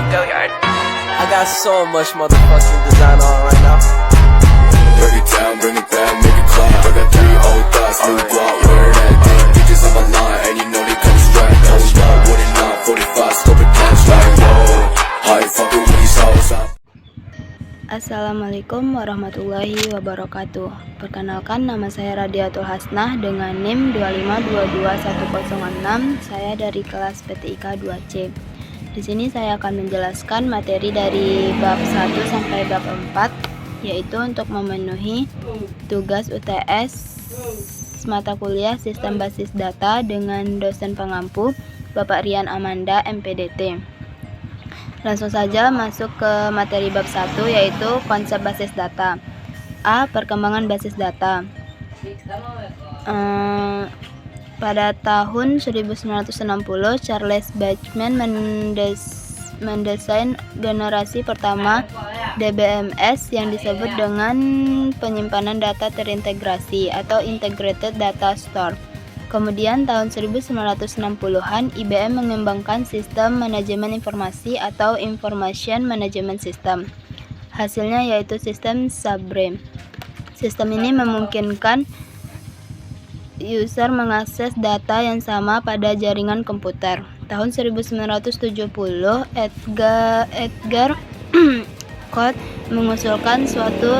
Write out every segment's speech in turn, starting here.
Go yard. I got so much motherfucking design on right now. Break it down, bring it back, make it clap. I got 3 old thoughts, new guap, wear that thing. Bitches on my line, and you know they come strapped. Hold up, what it not, 45, stop it, cash like whoa. How you fucking with these hoes out? Assalamualaikum warahmatullahi wabarakatuh. Perkenalkan, nama saya Radiatul Hasnah dengan NIM 2522106. Saya dari kelas PTIK 2C. Di sini saya akan menjelaskan materi dari bab 1 sampai bab 4, yaitu untuk memenuhi tugas UTS mata kuliah Sistem Basis Data dengan dosen pengampu Bapak Rian Amanda MPDT. Langsung saja masuk ke materi bab 1, yaitu konsep basis data. A. Perkembangan basis data. Pada tahun 1960, Charles Babbage mendesain generasi pertama DBMS yang disebut dengan penyimpanan data terintegrasi atau Integrated Data Store. Kemudian tahun 1960-an, IBM mengembangkan sistem manajemen informasi atau Information Management System. Hasilnya yaitu sistem Sabre. Sistem ini memungkinkan user mengakses data yang sama pada jaringan komputer. Tahun 1970, Edgar Codd mengusulkan suatu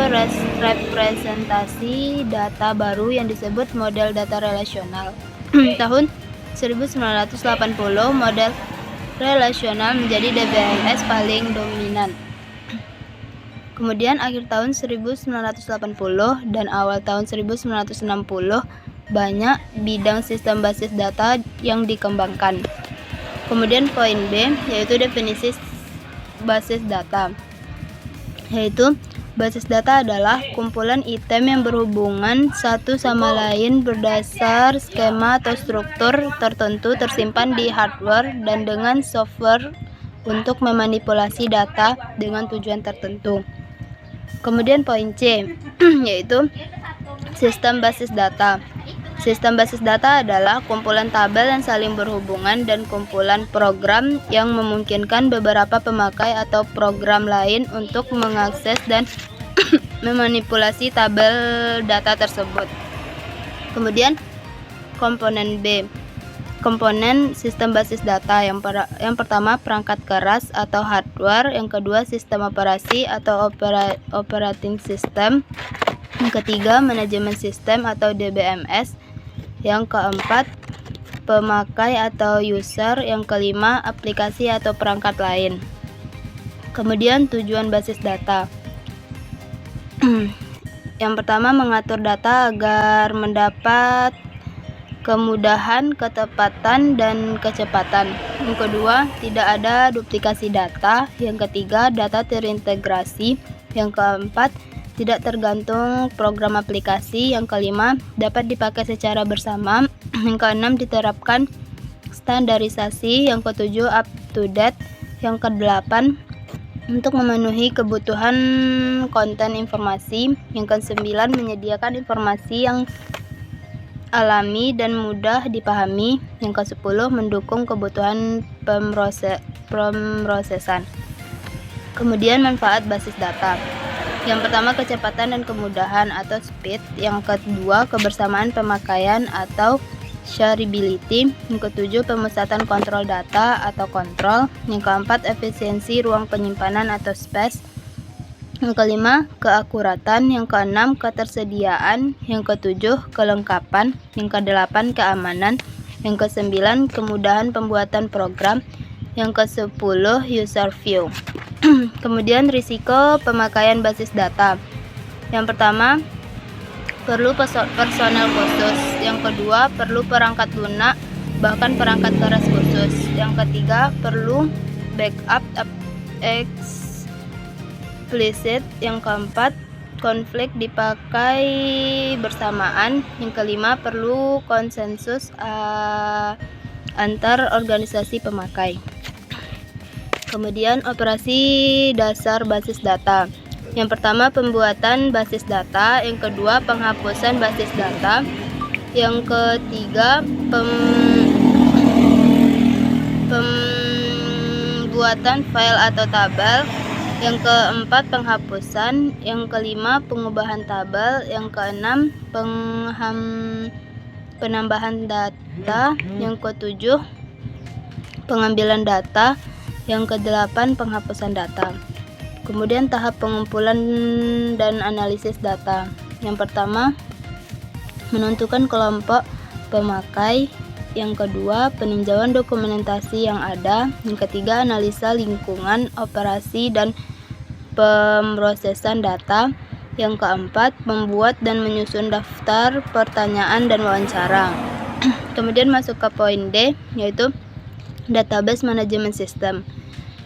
representasi data baru yang disebut model data relasional. Tahun 1980, model relasional menjadi DBMS paling dominan. Kemudian akhir tahun 1980 dan awal tahun 1960, banyak bidang sistem basis data yang dikembangkan. Kemudian poin B, yaitu definisi basis data. Yaitu basis data adalah kumpulan item yang berhubungan satu sama lain berdasar skema atau struktur tertentu tersimpan di hardware dan dengan software untuk memanipulasi data dengan tujuan tertentu. Kemudian poin C, yaitu sistem basis data. Sistem basis data adalah kumpulan tabel yang saling berhubungan dan kumpulan program yang memungkinkan beberapa pemakai atau program lain untuk mengakses dan memanipulasi tabel data tersebut. Kemudian komponen B, komponen sistem basis data. Yang pertama, perangkat keras atau hardware. Yang kedua, sistem operasi atau operating system. Yang ketiga, manajemen sistem atau DBMS. Yang keempat, pemakai atau user. Yang kelima, aplikasi atau perangkat lain. Kemudian tujuan basis data. Yang pertama, mengatur data agar mendapat kemudahan, ketepatan, dan kecepatan. Yang kedua, tidak ada duplikasi data. Yang ketiga, data terintegrasi. Yang keempat, tidak tergantung program aplikasi. Yang kelima, dapat dipakai secara bersama. Yang keenam, diterapkan standarisasi. Yang ketujuh, up to date. Yang kedelapan, untuk memenuhi kebutuhan konten informasi. Yang kesembilan, menyediakan informasi yang alami dan mudah dipahami. Yang kesepuluh, mendukung kebutuhan pemrosesan. Kemudian manfaat basis data. Yang pertama, kecepatan dan kemudahan atau speed. Yang kedua, kebersamaan pemakaian atau shareability. Yang ketujuh, pemusatan kontrol data atau kontrol. Yang keempat, efisiensi ruang penyimpanan atau space. Yang kelima, keakuratan. Yang keenam, ketersediaan. Yang ketujuh, kelengkapan. Yang kedelapan, keamanan. Yang kesembilan, kemudahan pembuatan program. Yang kesepuluh, user view. Kemudian risiko pemakaian basis data. Yang pertama, perlu personel khusus. Yang kedua, perlu perangkat lunak, bahkan perangkat keras khusus. Yang ketiga, perlu backup explicit. Yang keempat, konflik dipakai bersamaan. Yang kelima, perlu konsensus antar organisasi pemakai. Kemudian operasi dasar basis data. Yang pertama, pembuatan basis data. Yang kedua, penghapusan basis data. Yang ketiga, pembuatan file atau tabel. Yang keempat, penghapusan. Yang kelima, pengubahan tabel. Yang keenam, penambahan data. Yang ketujuh, pengambilan data. Yang kedelapan, penghapusan data. Kemudian tahap pengumpulan dan analisis data. Yang pertama, menentukan kelompok pemakai. Yang kedua, peninjauan dokumentasi yang ada. Yang ketiga, analisa lingkungan, operasi, dan pemrosesan data. Yang keempat, membuat dan menyusun daftar pertanyaan dan wawancara. Kemudian masuk ke poin D, yaitu database management system.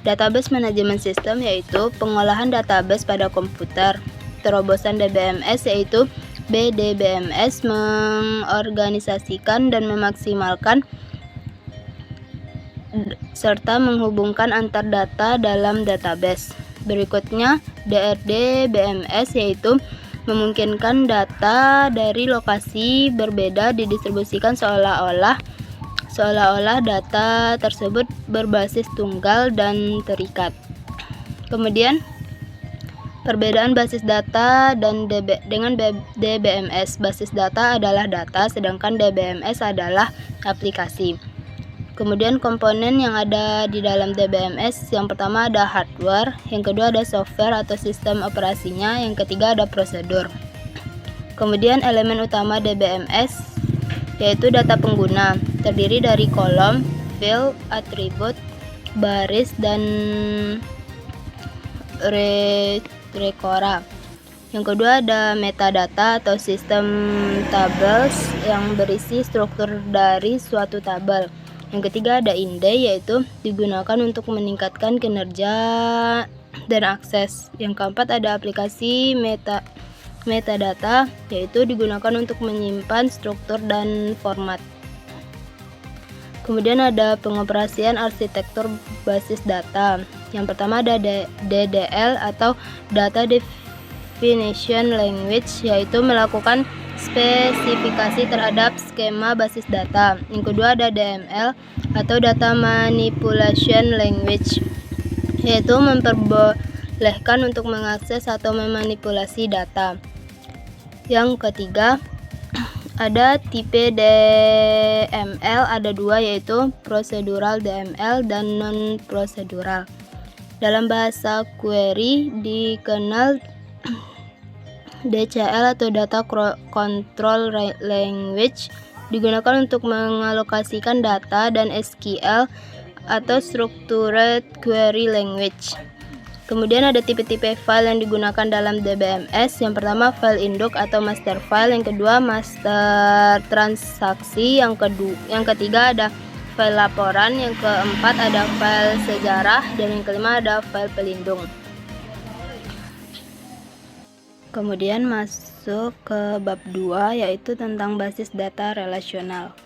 Database management system yaitu pengolahan database pada komputer. Terobosan DBMS yaitu BDBMS mengorganisasikan dan memaksimalkan serta menghubungkan antar data dalam database. Berikutnya DRDBMS yaitu memungkinkan data dari lokasi berbeda didistribusikan seolah-olah data tersebut berbasis tunggal dan terikat. Kemudian perbedaan basis data dan dengan DBMS. Basis data adalah data, sedangkan DBMS adalah aplikasi. Kemudian komponen yang ada di dalam DBMS, yang pertama ada hardware, yang kedua ada software atau sistem operasinya, yang ketiga ada prosedur. Kemudian elemen utama DBMS yaitu data pengguna, terdiri dari kolom, field, atribut, baris, dan rekora. Yang kedua ada metadata atau sistem tables yang berisi struktur dari suatu tabel. Yang ketiga ada index, yaitu digunakan untuk meningkatkan kinerja dan akses. Yang keempat ada aplikasi metadata, yaitu digunakan untuk menyimpan struktur dan format. Kemudian ada pengoperasian arsitektur basis data. Yang pertama ada DDL atau Data Definition Language, yaitu melakukan spesifikasi terhadap skema basis data. Yang kedua ada DML atau Data Manipulation Language, yaitu memperbolehkan untuk mengakses atau memanipulasi data. Yang ketiga ada tipe DML, ada dua, yaitu procedural DML dan non-procedural. Dalam bahasa query dikenal DCL atau Data Control Language, digunakan untuk mengalokasikan data, dan SQL atau Structured Query Language. Kemudian ada tipe-tipe file yang digunakan dalam DBMS. Yang pertama file induk atau master file, yang kedua master transaksi, yang ketiga ada file laporan, yang keempat ada file sejarah, dan yang kelima ada file pelindung. Kemudian masuk ke bab 2, yaitu tentang basis data relasional.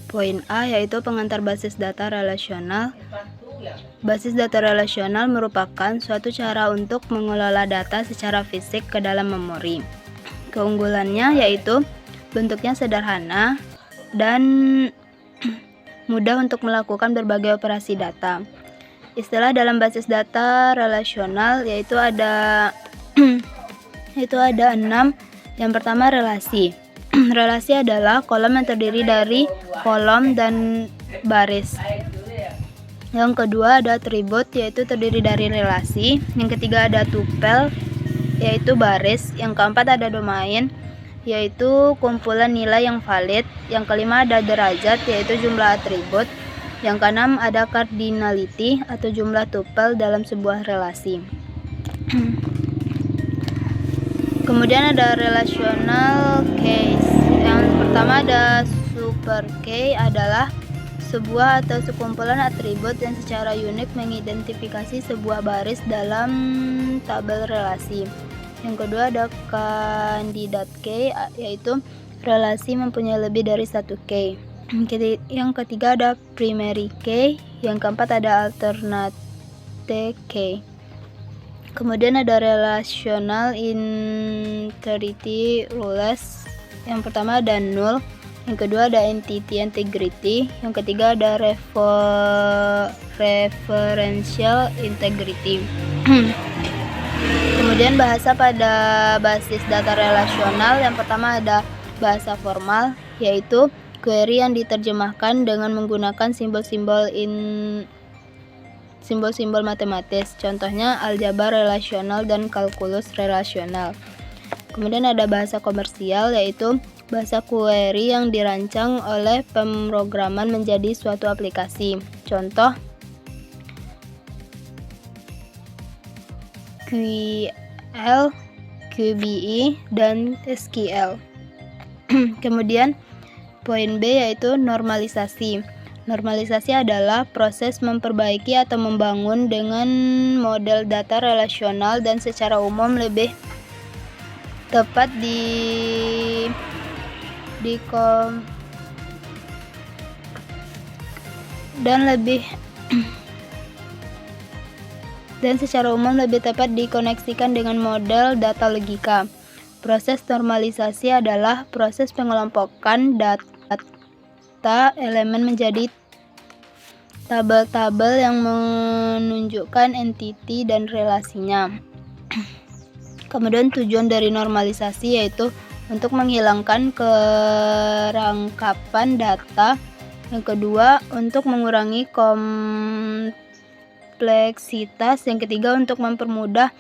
Poin A yaitu pengantar basis data relasional. Basis data relasional merupakan suatu cara untuk mengelola data secara fisik ke dalam memori. Keunggulannya yaitu bentuknya sederhana dan mudah untuk melakukan berbagai operasi data. Istilah dalam basis data relasional yaitu ada 6. Yang pertama relasi. Relasi adalah kolom yang terdiri dari kolom dan baris. Yang kedua ada atribut, yaitu terdiri dari relasi. Yang ketiga ada tupel, yaitu baris. Yang keempat ada domain, yaitu kumpulan nilai yang valid. Yang kelima ada derajat, yaitu jumlah atribut. Yang keenam ada cardinality atau jumlah tupel dalam sebuah relasi. Kemudian ada relational case. Yang pertama ada super key, adalah sebuah atau sekumpulan atribut yang secara unik mengidentifikasi sebuah baris dalam tabel relasi. Yang kedua ada candidate key, yaitu relasi mempunyai lebih dari satu key. Yang ketiga ada primary key. Yang keempat ada alternate key. Kemudian ada relational integrity rules. Yang pertama ada null, Yang kedua ada entity integrity. Yang ketiga ada referential integrity. Kemudian bahasa pada basis data relasional. Yang pertama ada bahasa formal, yaitu query yang diterjemahkan dengan menggunakan simbol-simbol matematis. Contohnya aljabar relasional dan kalkulus relasional. Kemudian ada bahasa komersial, yaitu bahasa query yang dirancang oleh pemrograman menjadi suatu aplikasi. Contoh QL, QBE, dan SQL. Kemudian poin B yaitu normalisasi. Normalisasi adalah proses memperbaiki atau membangun dengan model data relasional dan secara umum lebih tepat dikoneksikan dengan model data logika. Proses normalisasi adalah proses pengelompokan data elemen menjadi tabel-tabel yang menunjukkan entiti dan relasinya. Kemudian tujuan dari normalisasi yaitu untuk menghilangkan kerangkapan data. Yang kedua, untuk mengurangi kompleksitas. Yang ketiga, untuk mempermudah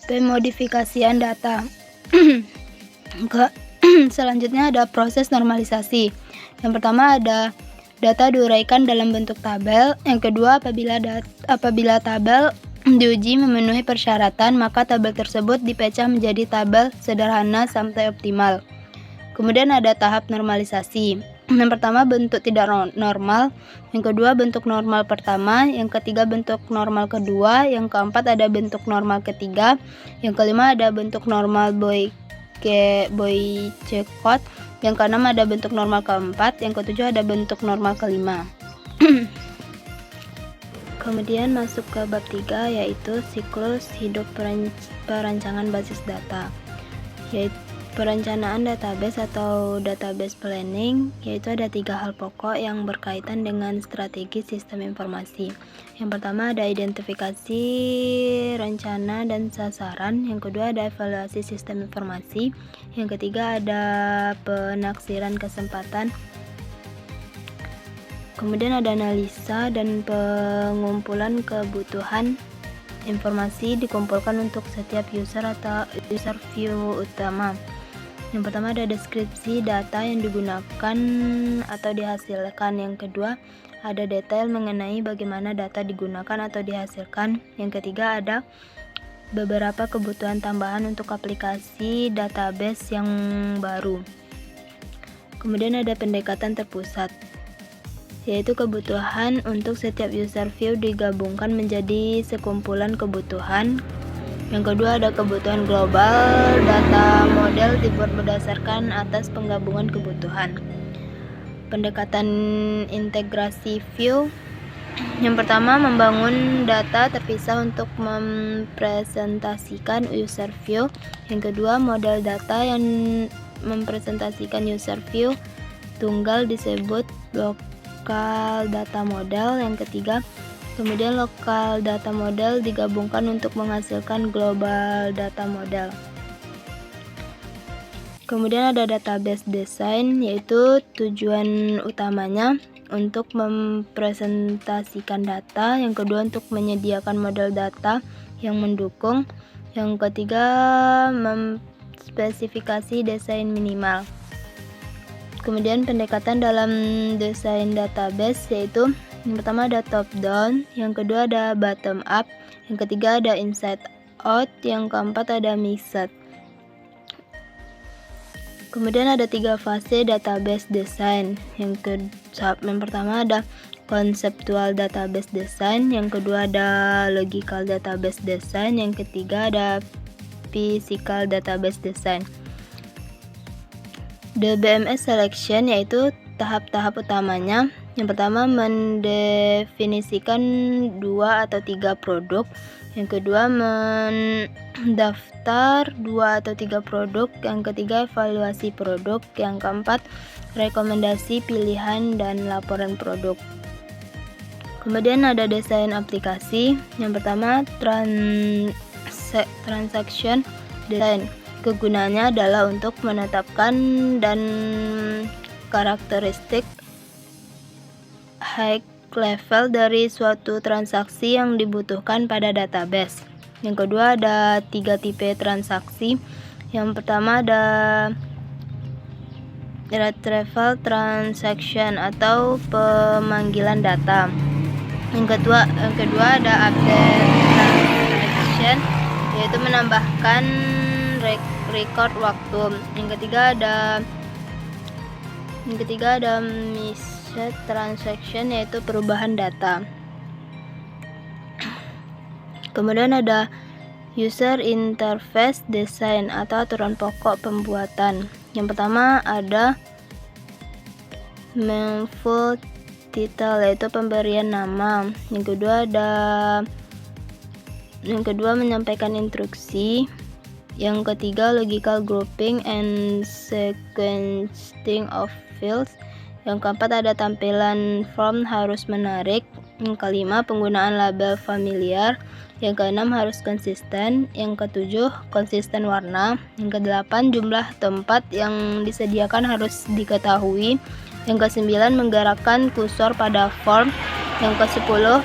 pemodifikasian data. Selanjutnya ada proses normalisasi. Yang pertama ada data diuraikan dalam bentuk tabel. Yang kedua, apabila tabel diuji memenuhi persyaratan, maka tabel tersebut dipecah menjadi tabel sederhana sampai optimal. Kemudian ada tahap normalisasi. Yang pertama bentuk tidak normal, yang kedua bentuk normal pertama, yang ketiga bentuk normal kedua, yang keempat ada bentuk normal ketiga, yang kelima ada bentuk normal Boycott, yang keenam ada bentuk normal keempat, yang ketujuh ada bentuk normal kelima. Kemudian masuk ke bab 3 yaitu siklus hidup perancangan basis data, yaitu perencanaan database atau database planning, yaitu ada 3 hal pokok yang berkaitan dengan strategi sistem informasi. Yang pertama ada identifikasi, rencana, dan sasaran. Yang kedua ada evaluasi sistem informasi. Yang ketiga ada penaksiran kesempatan. Kemudian ada analisa dan pengumpulan kebutuhan informasi dikumpulkan untuk setiap user atau user view utama. Yang pertama ada deskripsi data yang digunakan atau dihasilkan. Yang kedua ada detail mengenai bagaimana data digunakan atau dihasilkan. Yang ketiga ada beberapa kebutuhan tambahan untuk aplikasi database yang baru. Kemudian ada pendekatan terpusat, yaitu kebutuhan untuk setiap user view digabungkan menjadi sekumpulan kebutuhan. Yang kedua ada kebutuhan global, data model dibuat berdasarkan atas penggabungan kebutuhan. Pendekatan integrasi view. Yang pertama membangun data terpisah untuk mempresentasikan user view. Yang kedua model data yang mempresentasikan user view tunggal disebut lokal data model. Yang ketiga, kemudian lokal data model digabungkan untuk menghasilkan global data model. Kemudian ada database design, yaitu tujuan utamanya untuk mempresentasikan data. Yang kedua untuk menyediakan model data yang mendukung. Yang ketiga memspesifikasi desain minimal. Kemudian pendekatan dalam desain database yaitu yang pertama ada top down, yang kedua ada bottom up, yang ketiga ada inside out, yang keempat ada mixed. Kemudian ada 3 fase database design. Yang pertama ada conceptual database design, yang kedua ada logical database design, yang ketiga ada physical database design. DBMS selection yaitu tahap-tahap utamanya. Yang pertama, mendefinisikan 2 atau 3 produk. Yang kedua, mendaftar 2 atau 3 produk. Yang ketiga, evaluasi produk. Yang keempat, rekomendasi pilihan dan laporan produk. Kemudian ada desain aplikasi. Yang pertama, transaction design. Kegunaannya adalah untuk menetapkan dan karakteristik high level dari suatu transaksi yang dibutuhkan pada database. Yang kedua, ada 3 tipe transaksi. Yang pertama ada retrieval transaction atau pemanggilan data. Yang kedua ada update transaction, yaitu menambahkan record waktu. Yang ketiga ada missed transaction, yaitu perubahan data. Kemudian ada user interface design atau aturan pokok pembuatan. Yang pertama ada full title, yaitu pemberian nama. Yang kedua menyampaikan instruksi. Yang ketiga logical grouping and sequencing of fields. Yang keempat ada tampilan form harus menarik. Yang kelima penggunaan label familiar. Yang keenam harus konsisten. Yang ketujuh konsisten warna. Yang kedelapan jumlah tempat yang disediakan harus diketahui. Yang kesembilan menggerakkan kursor pada form. Yang kesepuluh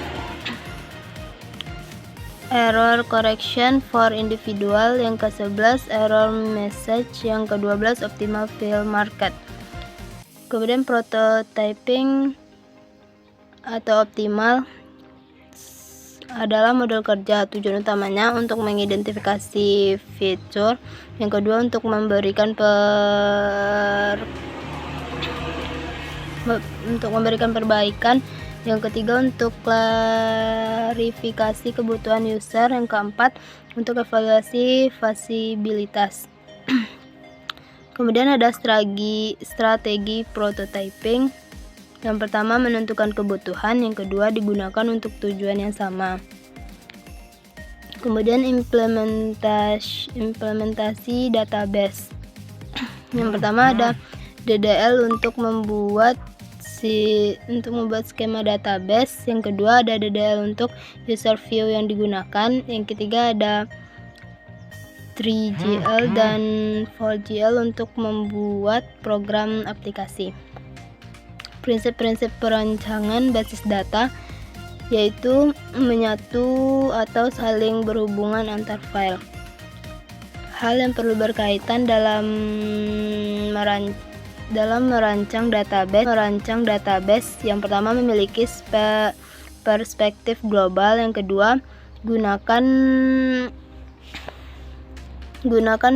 error correction for individual. Yang ke-11 error message. Yang ke-12 optimal field market. Kemudian prototyping atau optimal adalah model kerja. Tujuan utamanya untuk mengidentifikasi fitur. Yang kedua untuk memberikan perbaikan. Yang ketiga untuk klarifikasi kebutuhan user. Yang keempat untuk evaluasi fasibilitas. Kemudian ada strategi prototyping. Yang pertama menentukan kebutuhan, yang kedua digunakan untuk tujuan yang sama. Kemudian implementasi database. Yang pertama ada DDL untuk membuat skema database. Yang kedua ada DDL untuk user view yang digunakan. Yang ketiga ada 3GL dan 4GL untuk membuat program aplikasi. Prinsip-prinsip perancangan basis data yaitu menyatu atau saling berhubungan antar file. Hal yang perlu berkaitan dalam merancang database. Yang pertama memiliki perspektif global. Yang kedua gunakan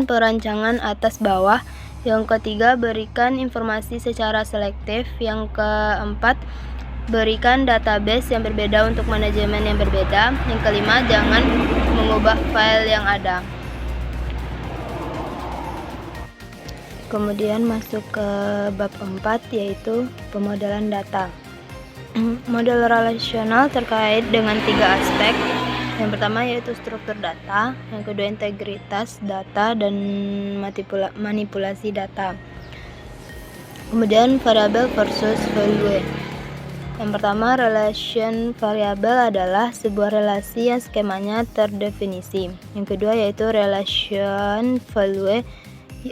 perancangan atas bawah. Yang ketiga berikan informasi secara selektif. Yang keempat berikan database yang berbeda untuk manajemen yang berbeda. Yang kelima jangan mengubah file yang ada. Kemudian masuk ke bab 4 yaitu pemodelan data. Model relasional terkait dengan 3 aspek. Yang pertama yaitu struktur data, yang kedua integritas data dan manipulasi data. Kemudian variabel versus value. Yang pertama, relation variabel adalah sebuah relasi yang skemanya terdefinisi. Yang kedua yaitu relation value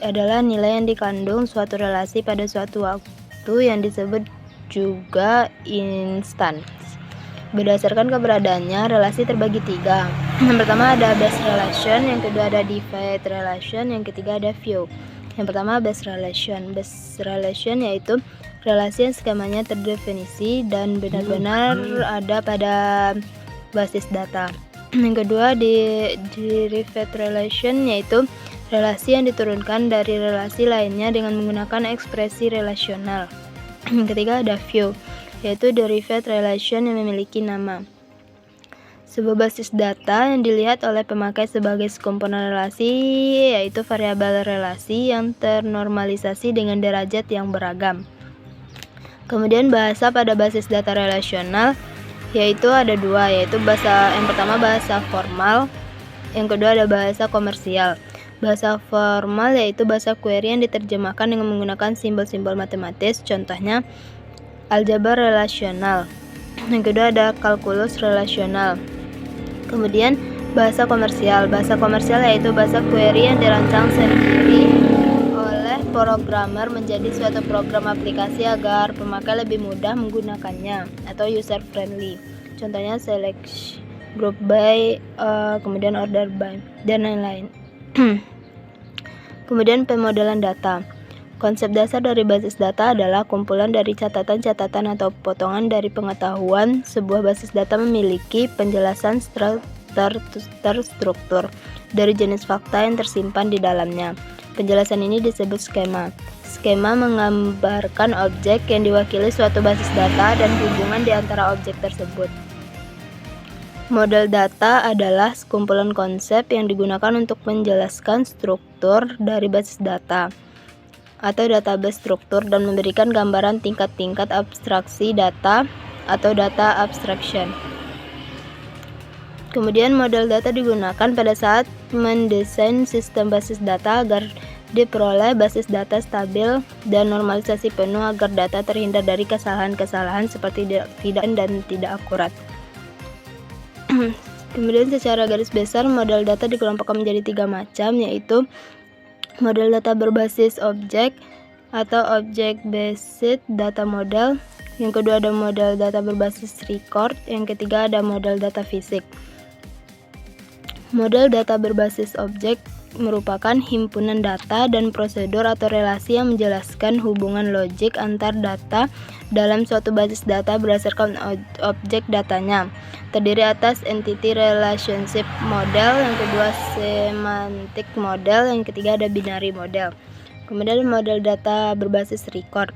adalah nilai yang dikandung suatu relasi pada suatu waktu yang disebut juga instance. Berdasarkan keberadaannya, relasi terbagi 3. Yang pertama ada base relation, yang kedua ada divide relation, yang ketiga ada view. Yang pertama base relation. Base relation yaitu relasi yang skemanya terdefinisi dan benar-benar ada pada basis data. Yang kedua derived relation yaitu relasi yang diturunkan dari relasi lainnya dengan menggunakan ekspresi relasional. Yang ketiga ada view, yaitu derived relation yang memiliki nama. Sebuah basis data yang dilihat oleh pemakai sebagai komponen relasi, yaitu variabel relasi yang ternormalisasi dengan derajat yang beragam. Kemudian bahasa pada basis data relasional yaitu ada dua, yaitu yang pertama bahasa formal, yang kedua ada bahasa komersial. Bahasa formal yaitu bahasa query yang diterjemahkan dengan menggunakan simbol-simbol matematis, contohnya aljabar relasional. Yang kedua ada kalkulus relasional. Kemudian bahasa komersial. Bahasa komersial yaitu bahasa query yang dirancang sendiri oleh programmer menjadi suatu program aplikasi agar pemakai lebih mudah menggunakannya atau user friendly. Contohnya select, group by, kemudian order by, dan lain-lain. Kemudian pemodelan data. Konsep dasar dari basis data adalah kumpulan dari catatan-catatan atau potongan dari pengetahuan. Sebuah basis data memiliki penjelasan terstruktur dari jenis fakta yang tersimpan di dalamnya. Penjelasan ini disebut skema. Skema menggambarkan objek yang diwakili suatu basis data dan hubungan di antara objek tersebut. Model data adalah sekumpulan konsep yang digunakan untuk menjelaskan struktur dari basis data atau database struktur dan memberikan gambaran tingkat-tingkat abstraksi data atau data abstraction. Kemudian model data digunakan pada saat mendesain sistem basis data agar diperoleh basis data stabil dan normalisasi penuh agar data terhindar dari kesalahan-kesalahan seperti tidak dan tidak akurat. Kemudian secara garis besar model data dikelompokkan menjadi 3 macam, yaitu model data berbasis objek atau object based data model. Yang kedua ada model data berbasis record. Yang ketiga ada model data fisik. Model data berbasis objek merupakan himpunan data dan prosedur atau relasi yang menjelaskan hubungan logik antar data dalam suatu basis data berdasarkan objek datanya. Terdiri atas entity relationship model, yang kedua semantic model, yang ketiga ada binary model. Kemudian model data berbasis record.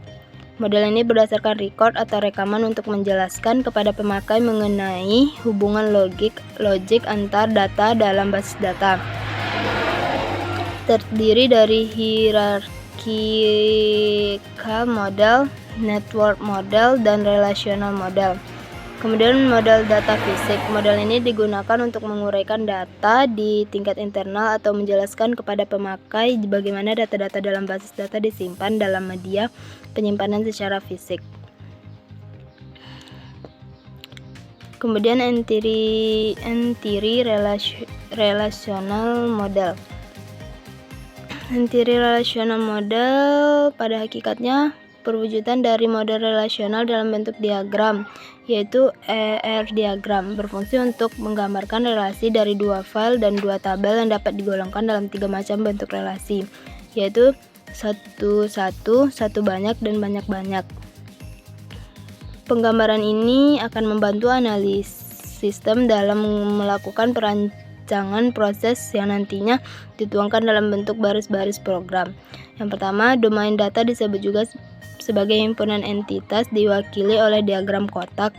Model ini berdasarkan record atau rekaman untuk menjelaskan kepada pemakai mengenai hubungan logik antar data dalam basis data. Terdiri dari hierarchical model, network model, dan relational model. Kemudian model data fisik. Model ini digunakan untuk menguraikan data di tingkat internal atau menjelaskan kepada pemakai bagaimana data-data dalam basis data disimpan dalam media penyimpanan secara fisik. Kemudian entity relational model. Entity relational model pada hakikatnya perwujudan dari model relasional dalam bentuk diagram, yaitu ER diagram, berfungsi untuk menggambarkan relasi dari 2 file dan 2 tabel yang dapat digolongkan dalam 3 macam bentuk relasi, yaitu satu banyak, dan banyak-banyak. Penggambaran ini akan membantu analis sistem dalam melakukan perancangan proses yang nantinya dituangkan dalam bentuk baris-baris program. Yang pertama, domain data disebut juga sebagai himpunan entitas diwakili oleh diagram kotak.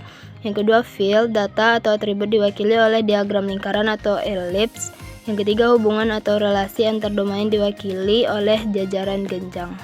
Yang kedua, field data atau atribut diwakili oleh diagram lingkaran atau elips. Yang ketiga, hubungan atau relasi antar domain diwakili oleh jajaran genjang.